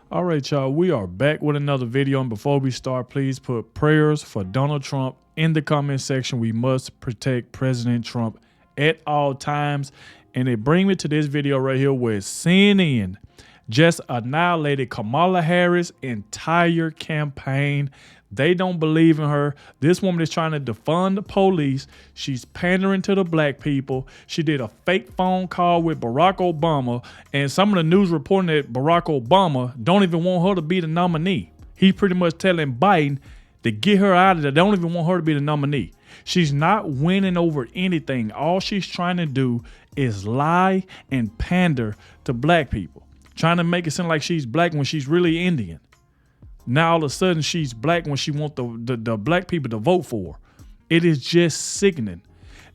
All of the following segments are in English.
All right, y'all, we are back with another video. And before we start, please put prayers for Donald Trump in the comment section. We must protect President Trump at all times. And it brings me to this video right here where CNN just annihilated Kamala Harris' entire campaign. They don't believe in her. This woman is trying to defund the police. She's pandering to the black people. She did a fake phone call with Barack Obama, and some of the news reporting that Barack Obama don't even want her to be the nominee. He's pretty much telling Biden to get her out of there. They don't even want her to be the nominee. She's not winning over anything. All she's trying to do is lie and pander to black people, trying to make it seem like she's black when she's really Indian. Now all of a sudden she's black when she wants the black people to vote for her. It is just sickening.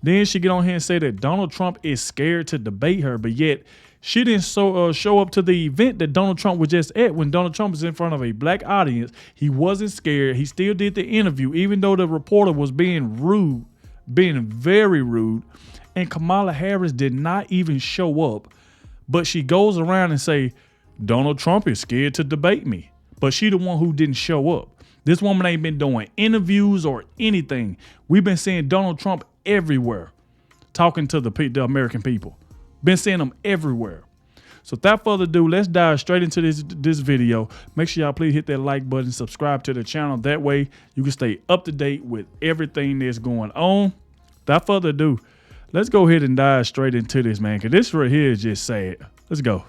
Then she get on here and say that Donald Trump is scared to debate her, but yet she didn't show up to the event that Donald Trump was just at. When Donald Trump was in front of a black audience, he wasn't scared. He still did the interview, even though the reporter was being rude, being very rude. And Kamala Harris did not even show up, but she goes around and say, Donald Trump is scared to debate me. But she the one who didn't show up. This woman ain't been doing interviews or anything. We've been seeing Donald Trump everywhere, talking to the American people. Been seeing him everywhere. So without further ado, let's dive straight into this video. Make sure y'all please hit that like button, subscribe to the channel. That way you can stay up to date with everything that's going on. Without further ado, let's go ahead and dive straight into this, man, because this right here is just sad. Let's go.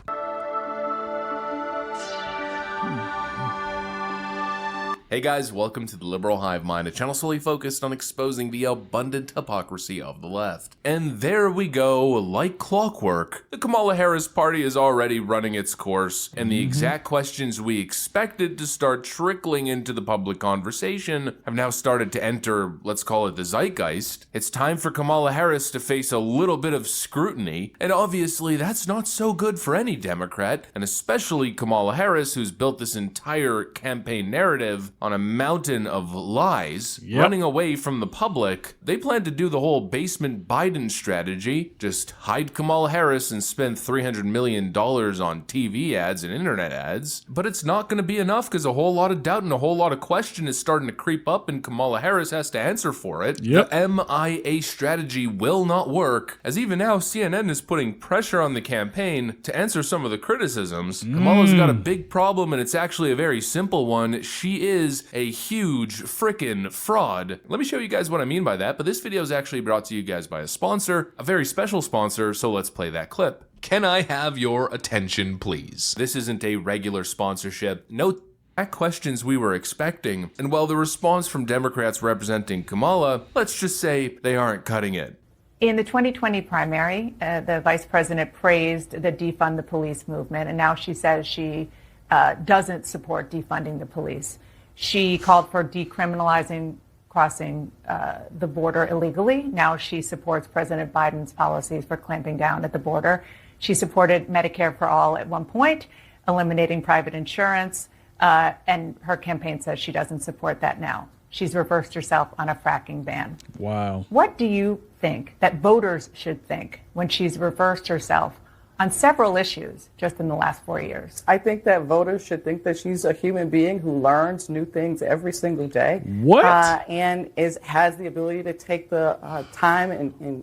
Hey guys, welcome to the Liberal Hive Mind, a channel solely focused on exposing the abundant hypocrisy of the left. And there we go, like clockwork. The Kamala Harris party is already running its course, and the exact questions we expected to start trickling into the public conversation have now started to enter, let's call it the zeitgeist. It's time for Kamala Harris to face a little bit of scrutiny, and obviously that's not so good for any Democrat, and especially Kamala Harris, who's built this entire campaign narrative on a mountain of lies, running away from the public. They plan to do the whole basement Biden strategy, just hide Kamala Harris and spend $300 million on TV ads and internet ads. But it's not going to be enough because a whole lot of doubt and a whole lot of question is starting to creep up, and Kamala Harris has to answer for it. The MIA strategy will not work, as even now CNN is putting pressure on the campaign to answer some of the criticisms. Kamala's got a big problem, and it's actually a very simple one. She is a huge frickin' fraud. Let me show you guys what I mean by that, but this video is actually brought to you guys by a sponsor, a very special sponsor, so let's play that clip. Can I have your attention, please? This isn't a regular sponsorship. No questions we were expecting, and while the response from Democrats representing Kamala, let's just say they aren't cutting it. In the 2020 primary, the vice president praised the defund the police movement, and now she says she doesn't support defunding the police. She called for decriminalizing crossing the border illegally. Now she supports President Biden's policies for clamping down at the border. She supported Medicare for all at one point, eliminating private insurance, and her campaign says she doesn't support that now. She's reversed herself on a fracking ban. Wow. What do you think that voters should think when she's reversed herself on several issues just in the last 4 years? I think that voters should think that she's a human being who learns new things every single day. What? And has the ability to take the time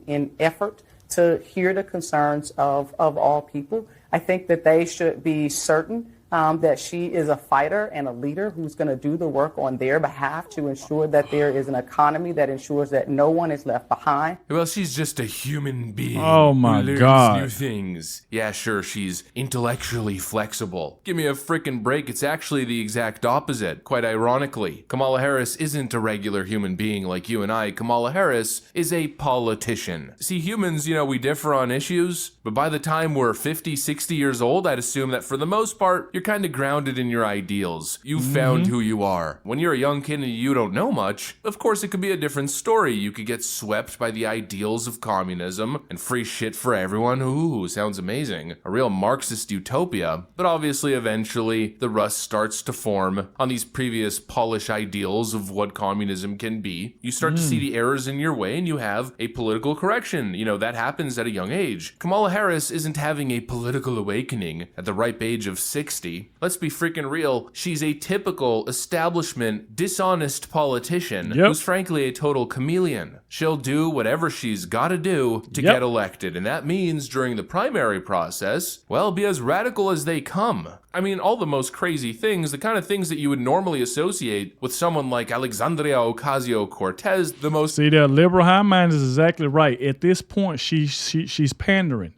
and effort to hear the concerns of all people. I think that they should be certain that she is a fighter and a leader who's going to do the work on their behalf to ensure that there is an economy that ensures that no one is left behind. Well, she's just a human being. Oh my who learns God. new things. Yeah, sure, she's intellectually flexible. Give me a frickin' break. It's actually the exact opposite, quite ironically. Kamala Harris isn't a regular human being like you and I. Kamala Harris is a politician. See, humans, we differ on issues, but by the time we're 50, 60 years old, I'd assume that for the most part, you're kind of grounded in your ideals. You found who you are. When you're a young kid and you don't know much, of course it could be a different story. You could get swept by the ideals of communism and free shit for everyone. Ooh, sounds amazing. A real Marxist utopia. But obviously, eventually, the rust starts to form on these previous polished ideals of what communism can be. You start to see the errors in your way, and you have a political correction. That happens at a young age. Kamala Harris isn't having a political awakening at the ripe age of 60. honesty. Let's be freaking real. She's a typical establishment, dishonest politician who's frankly a total chameleon. She'll do whatever she's got to do to get elected. And that means during the primary process, well, be as radical as they come. I mean, all the most crazy things, the kind of things that you would normally associate with someone like Alexandria Ocasio-Cortez, the most... See, that liberal high mind is exactly right. At this point, she's pandering.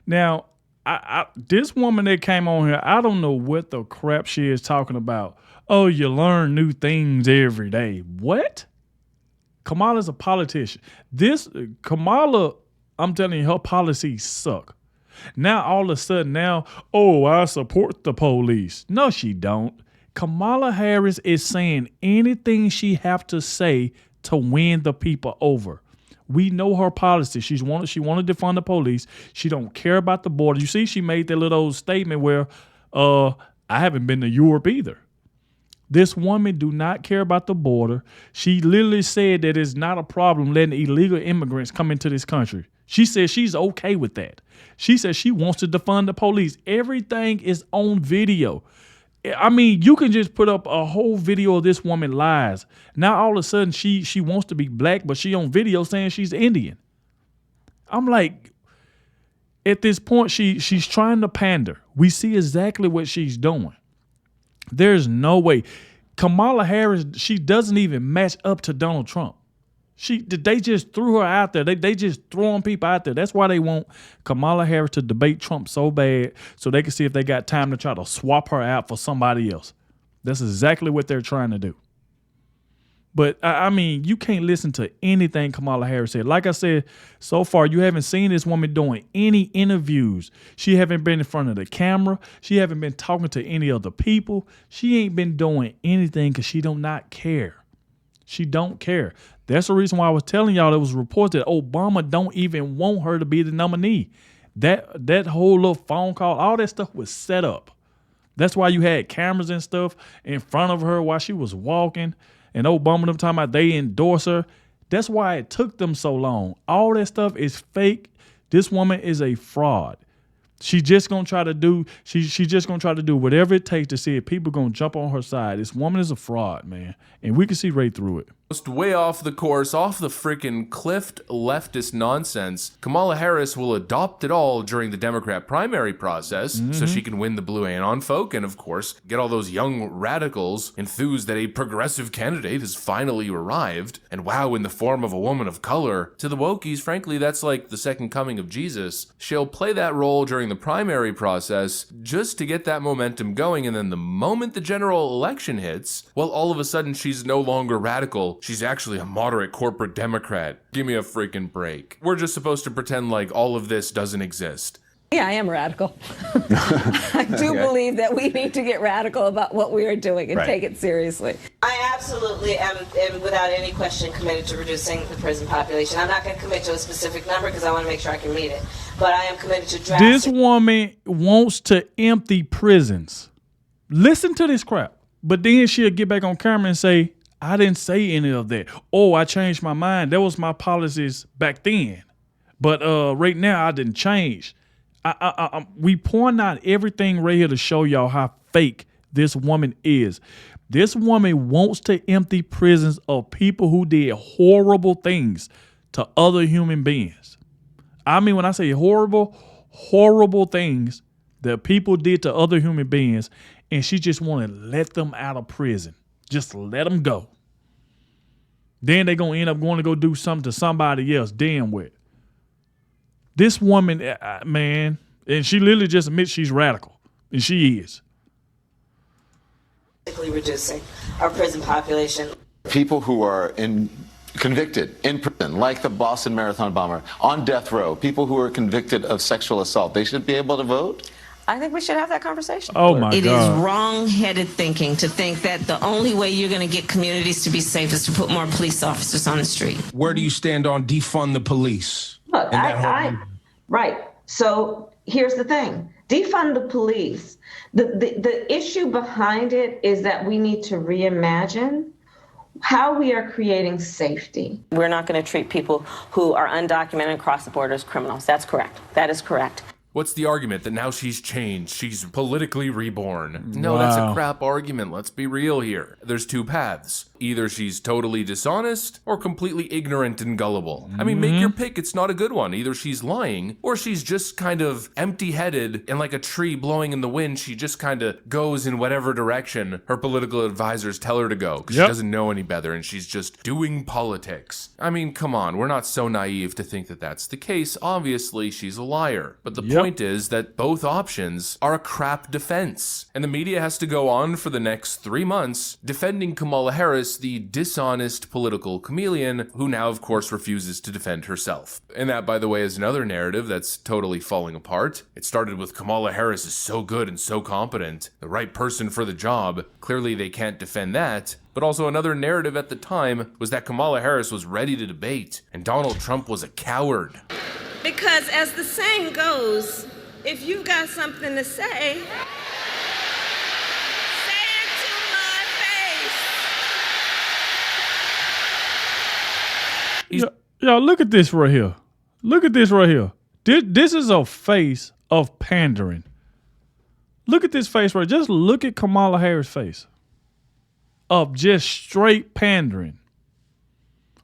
Now, this woman that came on here, I don't know what the crap she is talking about. Oh, you learn new things every day. What? Kamala's a politician. Kamala, I'm telling you, her policies suck. Now, all of a sudden, oh, I support the police. No, she don't. Kamala Harris is saying anything she have to say to win the people over. We know her policy. She want to defund the police. She don't care about the border. You see, she made that little old statement where, I haven't been to Europe either. This woman do not care about the border. She literally said that it's not a problem letting illegal immigrants come into this country. She says she's okay with that. She says she wants to defund the police. Everything is on video. I mean, you can just put up a whole video of this woman lies. Now, all of a sudden, she wants to be black, but she on video saying she's Indian. I'm like, at this point, she's trying to pander. We see exactly what she's doing. There's no way. Kamala Harris, she doesn't even match up to Donald Trump. They just threw her out there. They just throwing people out there. That's why they want Kamala Harris to debate Trump so bad so they can see if they got time to try to swap her out for somebody else. That's exactly what they're trying to do. But, I mean, you can't listen to anything Kamala Harris said. Like I said, so far, you haven't seen this woman doing any interviews. She haven't been in front of the camera. She haven't been talking to any other people. She ain't been doing anything because she do not care. She don't care. That's the reason why I was telling y'all it was reports that Obama don't even want her to be the nominee. That whole little phone call, all that stuff was set up. That's why you had cameras and stuff in front of her while she was walking. And Obama them talking about they endorse her. That's why it took them so long. All that stuff is fake. This woman is a fraud. She's just gonna try to do whatever it takes to see if people gonna jump on her side. This woman is a fraud, man. And we can see right through it. Way off the course, off the freaking cliff leftist nonsense, Kamala Harris will adopt it all during the Democrat primary process so she can win the blue anon folk and, of course, get all those young radicals enthused that a progressive candidate has finally arrived. And wow, in the form of a woman of color. To the wokies, frankly, that's like the second coming of Jesus. She'll play that role during the primary process just to get that momentum going, and then the moment the general election hits, well, all of a sudden she's no longer radical. She's actually a moderate corporate Democrat. Give me a freaking break. We're just supposed to pretend like all of this doesn't exist. Yeah, I am radical. I do believe that we need to get radical about what we are doing and take it seriously. I absolutely am without any question committed to reducing the prison population. I'm not going to commit to a specific number because I want to make sure I can meet it. But I am committed to drastic. This woman wants to empty prisons. Listen to this crap. But then she'll get back on camera and say, I didn't say any of that. Oh, I changed my mind. That was my policies back then. But right now, I didn't change. We point out everything right here to show y'all how fake this woman is. This woman wants to empty prisons of people who did horrible things to other human beings. I mean, when I say horrible things that people did to other human beings, and she just want to let them out of prison. Just let them go. Then they're going to end up going to go do something to somebody else. Damn with. This woman, man, and she literally just admits she's radical. And she is. Reducing our prison population. People who are convicted in prison, like the Boston Marathon bomber, on death row, people who are convicted of sexual assault, they should be able to vote? I think we should have that conversation. Oh, my God. It is wrong-headed thinking to think that the only way you're going to get communities to be safe is to put more police officers on the street. Where do you stand on defund the police? Look, right. So here's the thing. Defund the police. The issue behind it is that we need to reimagine how we are creating safety. We're not going to treat people who are undocumented and cross the border as criminals. That's correct. That is correct. What's the argument? That now she's changed, she's politically reborn. No, that's a crap argument. Let's be real here. There's two paths. Either she's totally dishonest or completely ignorant and gullible. I mean, make your pick. It's not a good one. Either she's lying or she's just kind of empty-headed and like a tree blowing in the wind. She just kind of goes in whatever direction her political advisors tell her to go because she doesn't know any better and she's just doing politics. I mean, come on. We're not so naive to think that that's the case. Obviously, she's a liar. But the point is that both options are a crap defense. And the media has to go on for the next 3 months defending Kamala Harris, the dishonest political chameleon who now, of course, refuses to defend herself. And that, by the way, is another narrative that's totally falling apart. It started with Kamala Harris is so good and so competent, the right person for the job. Clearly, they can't defend that. But also another narrative at the time was that Kamala Harris was ready to debate and Donald Trump was a coward. Because as the saying goes, if you've got something to say, Y'all, look at this right here. Look at this right here. This is a face of pandering. Look at this face right. Just look at Kamala Harris' face of just straight pandering.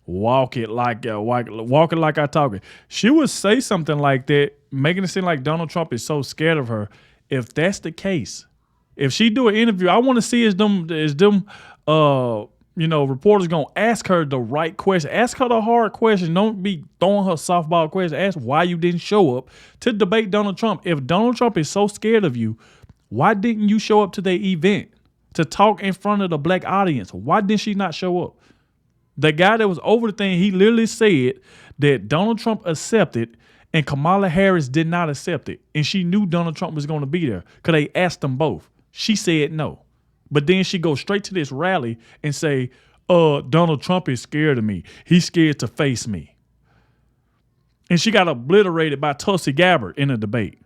Walk it like I talk it. She would say something like that, making it seem like Donald Trump is so scared of her. If that's the case, if she do an interview, I want to see is them reporters gonna ask her the right question. Ask her the hard question. Don't be throwing her softball questions. Ask why you didn't show up to debate Donald Trump. If Donald Trump is so scared of you, why didn't you show up to the event to talk in front of the black audience? Why didn't she not show up? The guy that was over the thing, he literally said that Donald Trump accepted and Kamala Harris did not accept it. And she knew Donald Trump was going to be there because they asked them both. She said no. But then she goes straight to this rally and say, Donald Trump is scared of me. He's scared to face me. And she got obliterated by Tulsi Gabbard in a debate.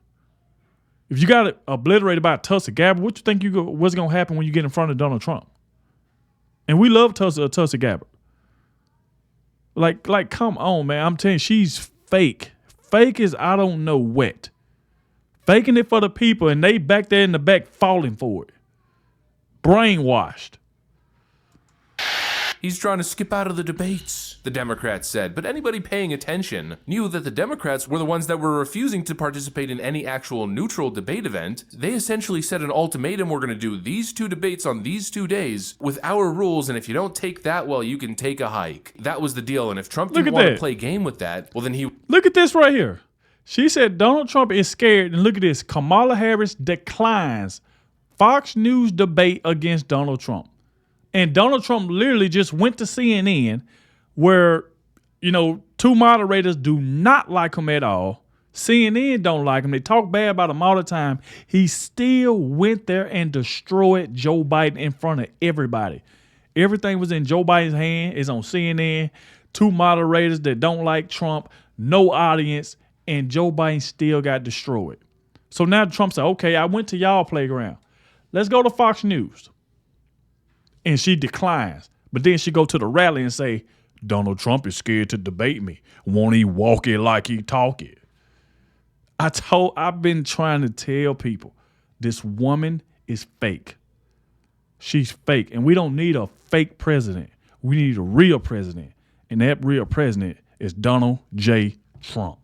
If you got obliterated by Tulsi Gabbard, what you think what's going to happen when you get in front of Donald Trump? And we love Tulsi Gabbard. Like, come on, man. I'm telling you, she's fake. Fake is I don't know what. Faking it for the people, and they back there in the back falling for it. Brainwashed. He's trying to skip out of the debates, the Democrats said. But anybody paying attention knew that the Democrats were the ones that were refusing to participate in any actual neutral debate event. They essentially set an ultimatum: we're going to do these 2 debates on these 2 days with our rules, and if you don't take that, well, you can take a hike. That was the deal. And if Trump didn't want to play game with that, well, then he... Look at this right here. She said Donald Trump is scared, and look at this. Kamala Harris declines Fox News debate against Donald Trump. And Donald Trump literally just went to CNN where, 2 moderators do not like him at all. CNN don't like him. They talk bad about him all the time. He still went there and destroyed Joe Biden in front of everybody. Everything was in Joe Biden's hand. It's on CNN. 2 moderators that don't like Trump. No audience. And Joe Biden still got destroyed. So now Trump said, okay, I went to y'all playground. Let's go to Fox News. And she declines. But then she go to the rally and say, Donald Trump is scared to debate me. Won't he walk it like he talk it? I've been trying to tell people, this woman is fake. She's fake. And we don't need a fake president. We need a real president. And that real president is Donald J. Trump.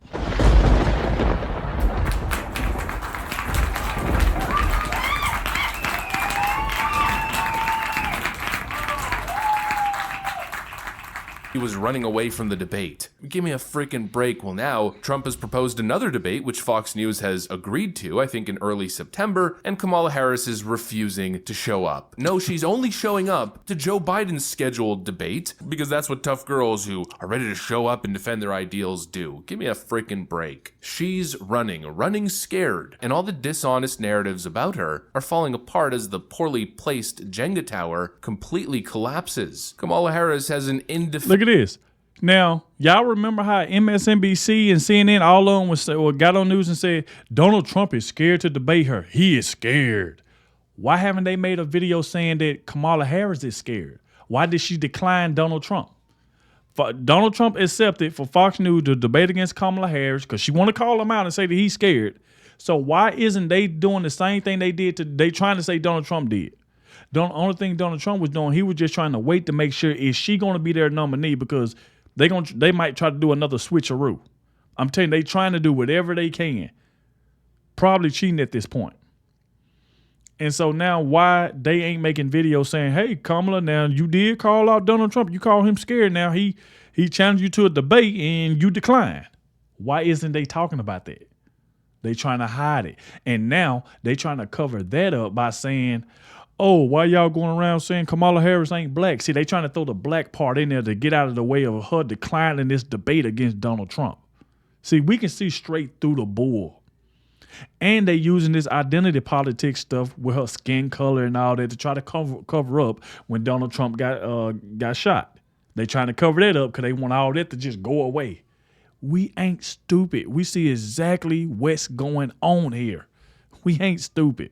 He was running away from the debate. Give me a freaking break. Well, now Trump has proposed another debate, which Fox News has agreed to, I think in early September, and Kamala Harris is refusing to show up. No, she's only showing up to Joe Biden's scheduled debate because that's what tough girls who are ready to show up and defend their ideals do. Give me a freaking break. She's running scared, and all the dishonest narratives about her are falling apart as the poorly placed Jenga tower completely collapses. Kamala Harris has an Look at this. Now, y'all remember how MSNBC and CNN all on got on news and said, Donald Trump is scared to debate her. He is scared. Why haven't they made a video saying that Kamala Harris is scared? Why did she decline Donald Trump? Donald Trump accepted for Fox News to debate against Kamala Harris because she want to call him out and say that he's scared. So why isn't they doing the same thing they did they trying to say Donald Trump did? The only thing Donald Trump was doing, he was just trying to wait to make sure, is she going to be their nominee? Because they might try to do another switcheroo. I'm telling you, they trying to do whatever they can. Probably cheating at this point. And so now why they ain't making videos saying, hey, Kamala, now you did call out Donald Trump. You call him scared. Now he challenged you to a debate and you declined. Why isn't they talking about that? They trying to hide it. And now they trying to cover that up by saying, oh, why y'all going around saying Kamala Harris ain't black? See, they trying to throw the black part in there to get out of the way of her declining this debate against Donald Trump. See, we can see straight through the bull. And they using this identity politics stuff with her skin color and all that to try to cover up when Donald Trump got shot. They trying to cover that up because they want all that to just go away. We ain't stupid. We see exactly what's going on here. We ain't stupid.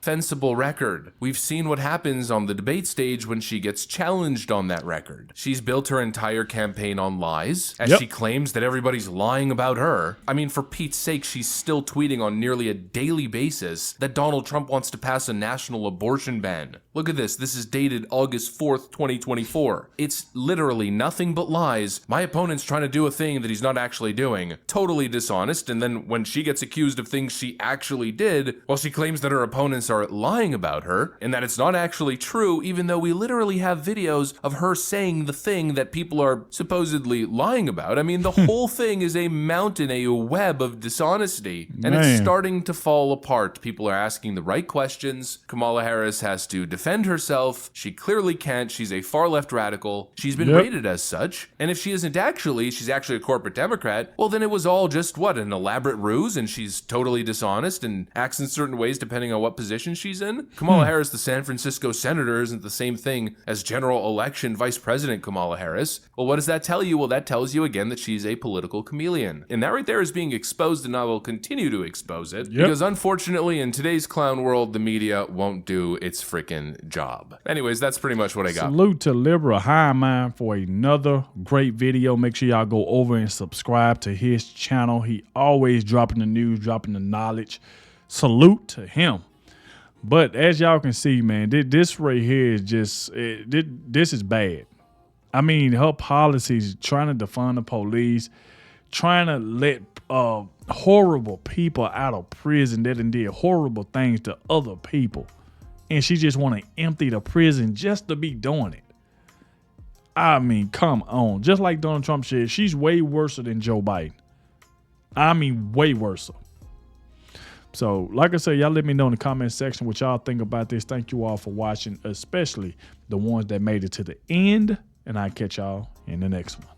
Defensible record. We've seen what happens on the debate stage when she gets challenged on that record. She's built her entire campaign on lies, as she claims that everybody's lying about her. I mean, for Pete's sake, she's still tweeting on nearly a daily basis that Donald Trump wants to pass a national abortion ban. Look at this. This is dated August 4th, 2024. It's literally nothing but lies. My opponent's trying to do a thing that he's not actually doing. Totally dishonest. And then when she gets accused of things she actually did, well, she claims that her opponents are lying about her and that it's not actually true, even though we literally have videos of her saying the thing that people are supposedly lying about. I mean, the whole thing is a mountain, a web of dishonesty, and it's starting to fall apart. People are asking the right questions. Kamala Harris has to defend herself. She clearly can't. She's a far left radical. She's been rated as such. And if she isn't actually, she's actually a corporate Democrat, well, then it was all just what, an elaborate ruse, and she's totally dishonest and acts in certain ways depending on what position she's in. Kamala Harris, the San Francisco senator, isn't the same thing as general election vice president Kamala Harris. Well, what does that tell you? Well, that tells you again that she's a political chameleon. And that right there is being exposed, and I will continue to expose it. Because unfortunately, in today's clown world, the media won't do its freaking job. Anyways, that's pretty much what I got. Salute to Liberal High Mind for another great video. Make sure y'all go over and subscribe to his channel. He always dropping the news, dropping the knowledge. Salute to him. But as y'all can see, man, this right here is just, this is bad. I mean, her policies trying to defund the police, trying to let horrible people out of prison that did horrible things to other people. And she just want to empty the prison just to be doing it. I mean, come on. Just like Donald Trump said, she's way worse than Joe Biden. I mean, way worse. So, like I said, y'all let me know in the comment section what y'all think about this. Thank you all for watching, especially the ones that made it to the end. And I'll catch y'all in the next one.